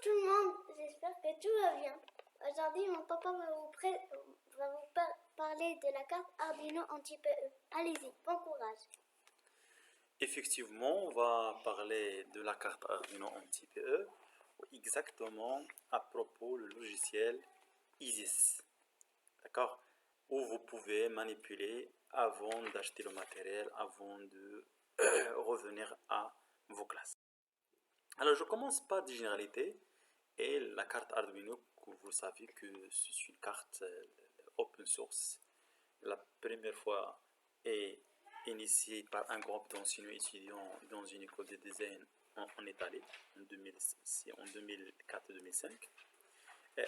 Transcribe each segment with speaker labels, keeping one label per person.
Speaker 1: tout le monde, j'espère que tout va bien. Aujourd'hui, mon papa va vous parler de la carte Arduino anti-PE. Allez-y, bon courage.
Speaker 2: Effectivement, on va parler de la carte Arduino anti-PE, exactement à propos du logiciel ISIS, d'accord, où vous pouvez manipuler avant d'acheter le matériel, avant de revenir à vos classes. Alors, je commence par des généralités et la carte Arduino, vous savez que c'est une carte open source. La première fois est initiée par un groupe d'enseignants étudiants dans une école de design en Italie en 2004-2005.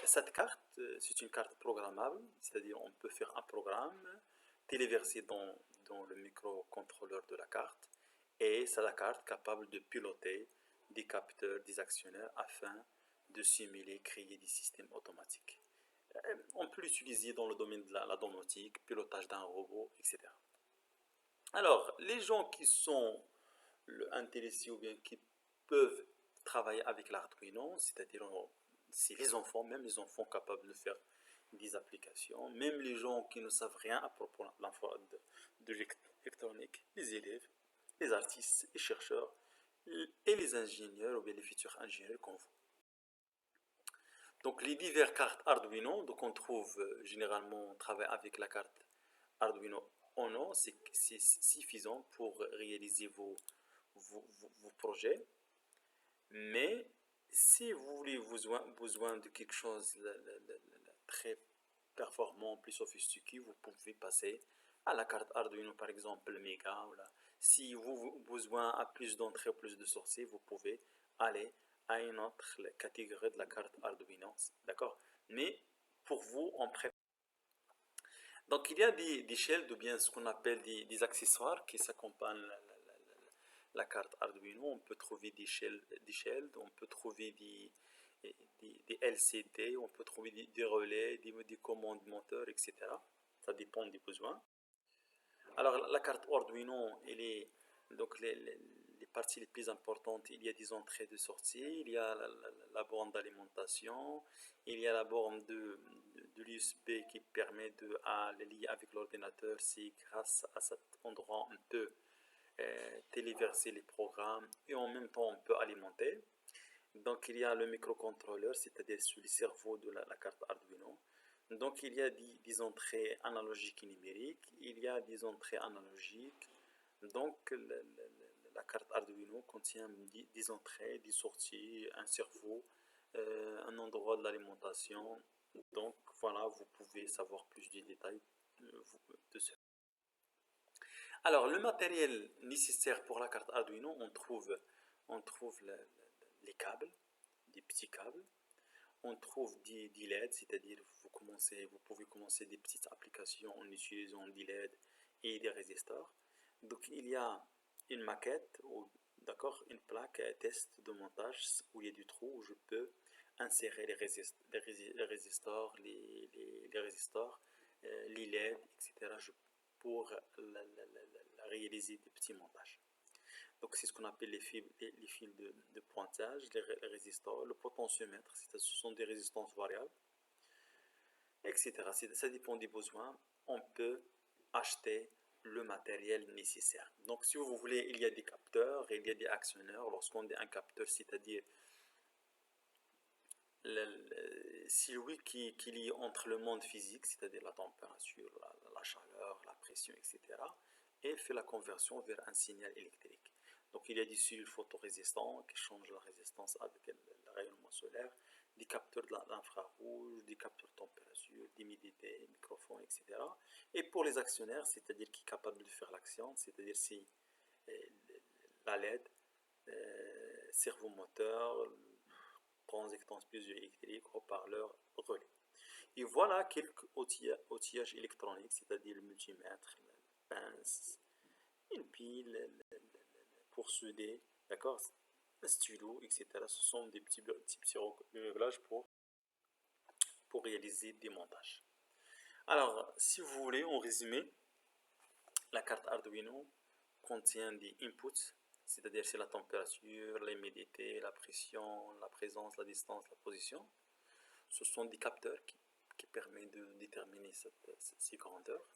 Speaker 2: Cette carte, c'est une carte programmable, c'est-à-dire on peut faire un programme téléversé dans le microcontrôleur de la carte, et c'est la carte capable de piloter des capteurs, des actionnaires afin de simuler, créer des systèmes automatiques. On peut l'utiliser dans le domaine de la domotique, pilotage d'un robot, etc. Alors, les gens qui sont intéressés ou bien qui peuvent travailler avec l'Arduino, c'est-à-dire c'est les enfants, même les enfants capables de faire des applications, même les gens qui ne savent rien à propos de l'électronique, les élèves, les artistes, les chercheurs et les ingénieurs ou bien les futurs ingénieurs comme vous. Donc les diverses cartes Arduino, donc on trouve généralement on travaille avec la carte Arduino Uno, c'est suffisant pour réaliser vos projets. Mais si vous voulez besoin de quelque chose de très performant, plus sophistiqué, vous pouvez passer à la carte Arduino, par exemple Mega. Si vous avez besoin à plus d'entrées, plus de sorties, vous pouvez aller à une autre catégorie de la carte Arduino, d'accord? Mais pour vous, on préfère. Donc il y a des shells, ou bien ce qu'on appelle des accessoires qui s'accompagnent la carte Arduino. On peut trouver des shells, on peut trouver des LCD, on peut trouver des relais, des commandes moteurs, etc. Ça dépend des besoins. Alors la carte Arduino, elle est donc les parties les plus importantes. Il y a des entrées et des sorties, il y a la borne d'alimentation, il y a la borne de l'USB qui permet de les lier avec l'ordinateur. C'est grâce à cet endroit on peut téléverser les programmes et en même temps on peut alimenter. Donc il y a le microcontrôleur, c'est-à-dire sur le cerveau de la carte Arduino. Donc il y a des entrées analogiques et numériques, il y a des entrées analogiques. Donc la carte Arduino contient des entrées, des sorties, un cerveau, un endroit de l'alimentation. Donc voilà, vous pouvez savoir plus de détails de ce. Alors le matériel nécessaire pour la carte Arduino, on trouve les câbles, des petits câbles. On trouve des LED, c'est-à-dire vous pouvez commencer des petites applications en utilisant des LED et des résistors. Donc il y a une maquette, d'accord, une plaque test de montage où il y a du trou où je peux insérer les résistors, les résistors, les LED, etc. pour réaliser des petits montages. Donc c'est ce qu'on appelle les fils de pointage, les résistors, le potentiomètre, ce sont des résistances variables, etc. Ça dépend des besoins. On peut acheter le matériel nécessaire. Donc si vous voulez, il y a des capteurs, il y a des actionneurs. Lorsqu'on dit un capteur, c'est-à-dire celui qui lie entre le monde physique, c'est-à-dire la température, la chaleur, la pression, etc., et fait la conversion vers un signal électrique. Donc il y a des cellules photorésistants qui changent la résistance avec le rayonnement solaire, des capteurs d'infrarouge, des capteurs de température, d'humidité, microphones, etc. Et pour les actionnaires, c'est-à-dire qui est capable de faire l'action, c'est-à-dire si la LED, servomoteur, transistance piezoélectrique, haut-parleur, relais. Et voilà quelques outillages électroniques, c'est-à-dire le multimètre, la pince, une pile pour souder, d'accord, un stylo, etc. Ce sont des petits réglages pour réaliser des montages. Alors, si vous voulez, en résumé, la carte Arduino contient des inputs, c'est-à-dire c'est la température, l'humidité, la pression, la présence, la distance, la position. Ce sont des capteurs qui permettent de déterminer ces grandeurs.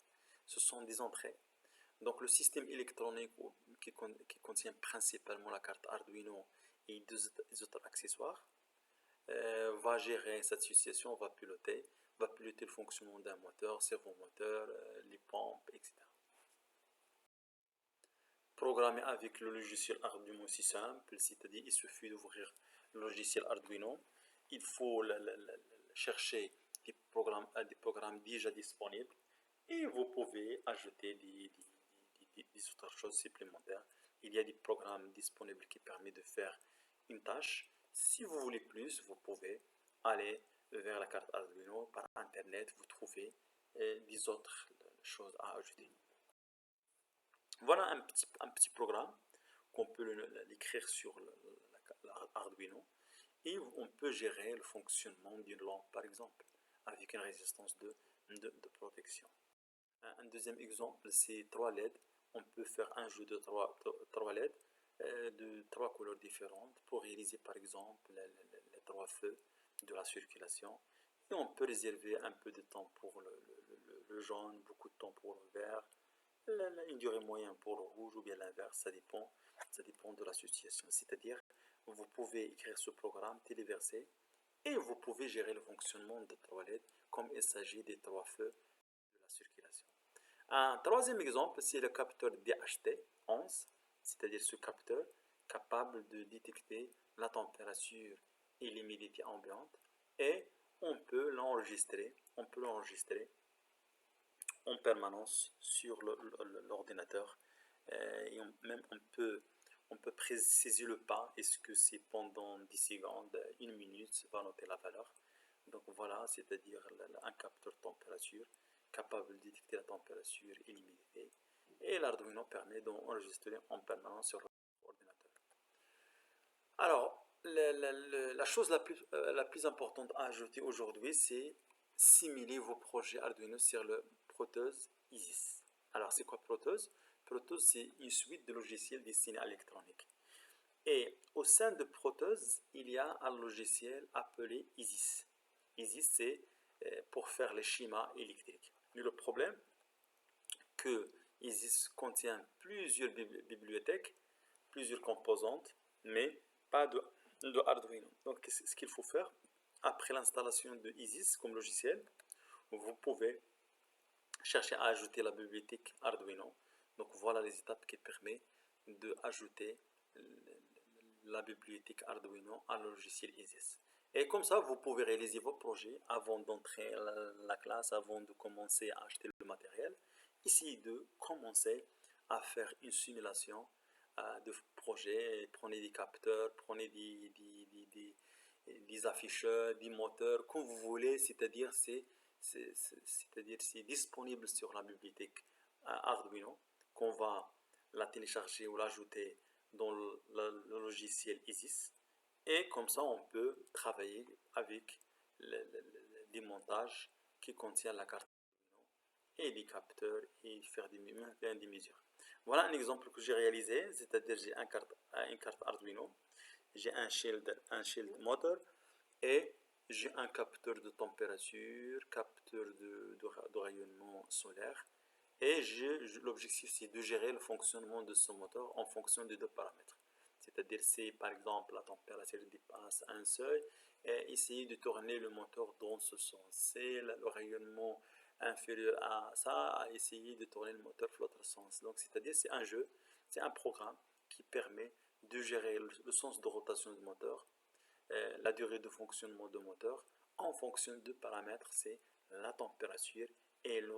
Speaker 2: Ce sont des entrées. Donc le système électronique qui contient principalement la carte Arduino et des autres accessoires va gérer cette situation, va piloter le fonctionnement d'un moteur, servomoteur, les pompes, etc. Programmer avec le logiciel Arduino, c'est simple, c'est-à-dire il suffit d'ouvrir le logiciel Arduino, il faut chercher des programmes déjà disponibles et vous pouvez ajouter des autres choses supplémentaires. Il y a des programmes disponibles qui permettent de faire une tâche. Si vous voulez plus, vous pouvez aller vers la carte Arduino par internet, vous trouvez des autres choses à ajouter. Voilà un petit programme qu'on peut l'écrire sur l'Arduino et on peut gérer le fonctionnement d'une lampe par exemple avec une résistance de protection. Un deuxième exemple, c'est 3 LED. On peut faire un jeu de 3 LED de 3 couleurs différentes pour réaliser par exemple les 3 feux de la circulation. Et on peut réserver un peu de temps pour le jaune, beaucoup de temps pour le vert, une durée moyenne pour le rouge ou bien l'inverse, ça dépend de la situation. C'est-à-dire, vous pouvez écrire ce programme, téléverser, et vous pouvez gérer le fonctionnement de 3 LED comme il s'agit des 3 feux de la circulation. Un troisième exemple, c'est le capteur DHT11, c'est-à-dire ce capteur capable de détecter la température et l'humidité ambiante, et on peut l'enregistrer en permanence sur l'ordinateur. Et on peut préciser le pas, est-ce que c'est pendant 10 secondes, 1 minute, ça va noter la valeur. Donc voilà, c'est-à-dire un capteur température capable de détecter la température et l'humidité. Et l'Arduino permet d'enregistrer en permanence sur l'ordinateur. Alors, la chose la plus importante à ajouter aujourd'hui, c'est simuler vos projets Arduino sur le Proteus Isis. Alors, c'est quoi Proteus? Proteus, c'est une suite de logiciels destinés à l'électronique. Et au sein de Proteus, il y a un logiciel appelé Isis. Isis, c'est pour faire les schémas électriques. Mais le problème, que Isis contient plusieurs bibliothèques, plusieurs composantes, mais pas de Arduino. Donc, ce qu'il faut faire, après l'installation de Isis comme logiciel, vous pouvez chercher à ajouter la bibliothèque Arduino. Donc, voilà les étapes qui permettent d'ajouter la bibliothèque Arduino à logiciel Isis. Et comme ça, vous pouvez réaliser vos projets avant d'entrer à la classe, avant de commencer à acheter le matériel. Essayez de commencer à faire une simulation de projet. Prenez des capteurs, prenez des afficheurs, des moteurs, comme vous voulez, c'est-à-dire c'est disponible sur la bibliothèque Arduino, qu'on va la télécharger ou l'ajouter dans le logiciel Isis. Et comme ça, on peut travailler avec des montages qui contiennent la carte et des capteurs et faire des mesures. Voilà un exemple que j'ai réalisé, c'est-à-dire j'ai une carte Arduino, j'ai un shield motor et j'ai un capteur de température, capteur de rayonnement solaire. Et l'objectif, c'est de gérer le fonctionnement de ce moteur en fonction de 2 paramètres. C'est-à-dire si par exemple la température dépasse un seuil, et essayer de tourner le moteur dans ce sens. Si le rayonnement inférieur à ça, essayer de tourner le moteur dans l'autre sens. Donc c'est-à-dire c'est un jeu, c'est un programme qui permet de gérer le sens de rotation du moteur, la durée de fonctionnement du moteur en fonction de 2 paramètres, c'est la température et le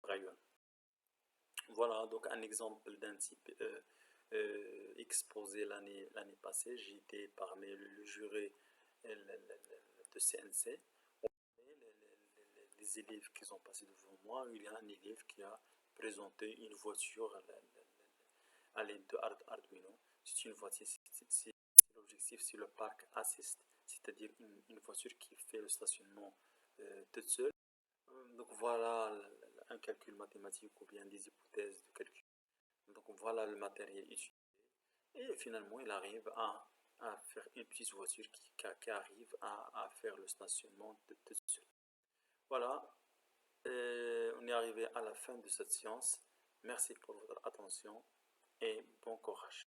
Speaker 2: rayonnement. Voilà donc un exemple d'un type exposé l'année passée. J'ai été parmi le jury de CNC. Les élèves qui sont passés devant moi, il y a un élève qui a présenté une voiture à l'aide de Arduino. C'est une voiture, l'objectif c'est le park assist, c'est-à-dire une voiture qui fait le stationnement toute seule. Donc voilà un calcul mathématique ou bien des hypothèses de calcul. Donc voilà le matériel utilisé. Et finalement, il arrive à faire une petite voiture qui arrive à faire le stationnement de seul. Voilà, on est arrivé à la fin de cette séance. Merci pour votre attention et bon courage.